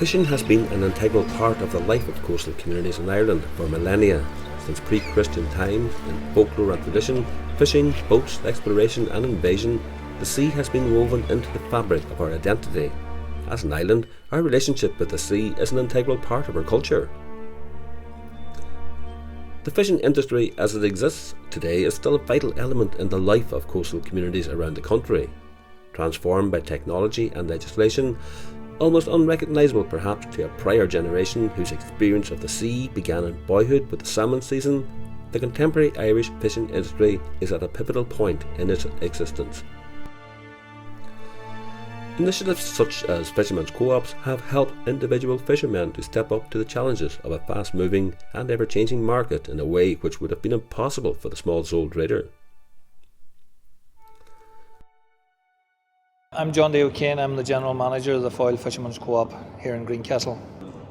Fishing has been an integral part of the life of coastal communities in Ireland for millennia. Since pre-Christian times, in folklore and tradition, fishing, boats, exploration and invasion, the sea has been woven into the fabric of our identity. As an island, our relationship with the sea is an integral part of our culture. The fishing industry as it exists today is still a vital element in the life of coastal communities around the country. Transformed by technology and legislation, almost unrecognisable perhaps to a prior generation whose experience of the sea began in boyhood with the salmon season, the contemporary Irish fishing industry is at a pivotal point in its existence. Initiatives such as fishermen's co-ops have helped individual fishermen to step up to the challenges of a fast-moving and ever-changing market in a way which would have been impossible for the small sole trader. I'm John Day O'Kane. I'm the General Manager of the Foyle Fishermen's Co-op here in Greencastle.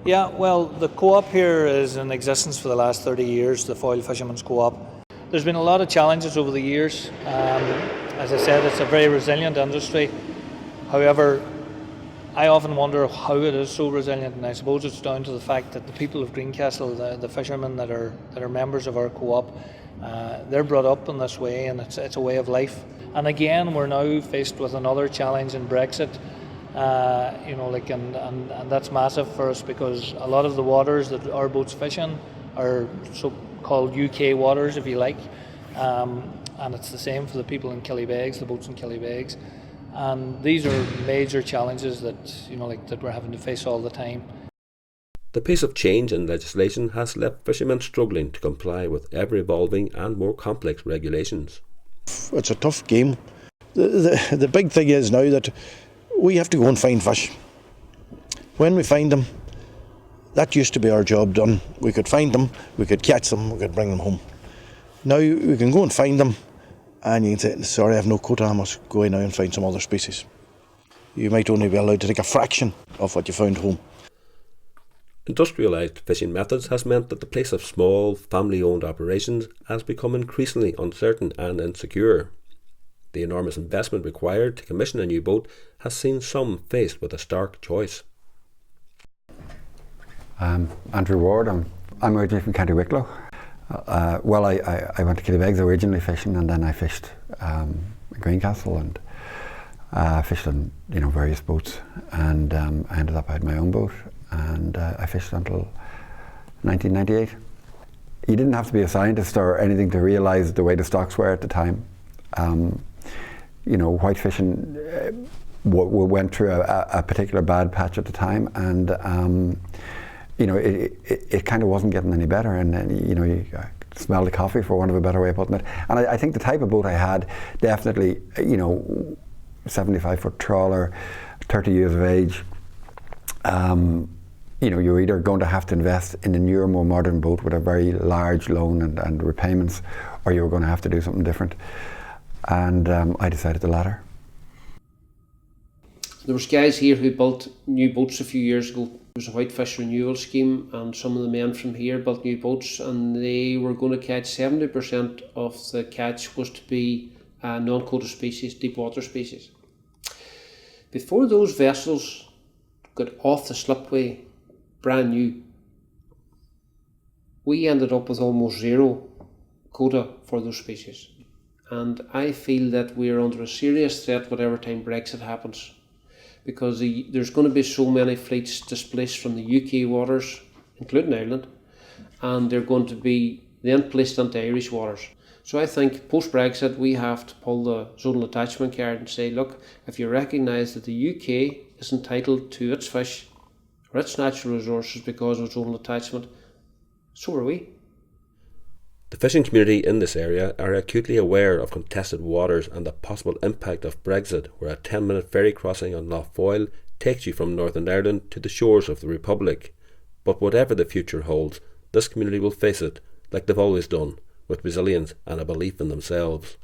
Yeah, well, the co-op here is in existence for the last 30 years, the Foyle Fishermen's Co-op. There's been a lot of challenges over the years. As I said, it's a very resilient industry. However, I often wonder how it is so resilient, and I suppose it's down to the fact that the people of Greencastle, the fishermen that are members of our co-op, they're brought up in this way, and it's a way of life. And again, we're now faced with another challenge in Brexit, and that's massive for us because a lot of the waters that our boats fish in are so-called UK waters, if you like, and it's the same for the people in Killybegs, the boats in Killybegs. And these are major challenges that that we're having to face all the time. The pace of change in legislation has left fishermen struggling to comply with ever-evolving and more complex regulations. It's a tough game. The big thing is now that we have to go and find fish. When we find them, that used to be our job done. We could find them, we could catch them, we could bring them home. Now we can go and find them, and you can say, sorry, I have no quota, I must go in now and find some other species. You might only be allowed to take a fraction of what you found home. Industrialised fishing methods has meant that the place of small, family-owned operations has become increasingly uncertain and insecure. The enormous investment required to commission a new boat has seen some faced with a stark choice. Andrew Ward, I'm originally from County Wicklow. I went to Killybegs originally fishing, and then I fished in Greencastle and fished on various boats, and I ended up out my own boat, and I fished until 1998. You didn't have to be a scientist or anything to realise the way the stocks were at the time. White fishing went through a particular bad patch at the time, and it kind of wasn't getting any better, and then you smell the coffee, for want of a better way of putting it. And I think the type of boat I had, definitely 75-foot trawler, 30 years of age, you're either going to have to invest in a newer, more modern boat with a very large loan and repayments, or you're going to have to do something different. And I decided the latter. There was guys here who built new boats a few years ago. There was a whitefish renewal scheme, and some of the men from here built new boats, and they were going to catch 70% of the catch was to be non-quota species, deep water species. Before those vessels got off the slipway, brand new, we ended up with almost zero quota for those species. And I feel that we're under a serious threat whatever time Brexit happens, because there's going to be so many fleets displaced from the UK waters, including Ireland, and they're going to be then placed into Irish waters. So I think post-Brexit we have to pull the zonal attachment card and say, look, if you recognise that the UK is entitled to its fish or its natural resources because of zonal attachment, so are we. The fishing community in this area are acutely aware of contested waters and the possible impact of Brexit, where a 10-minute ferry crossing on Lough Foyle takes you from Northern Ireland to the shores of the Republic. But whatever the future holds, this community will face it, like they've always done, with resilience and a belief in themselves.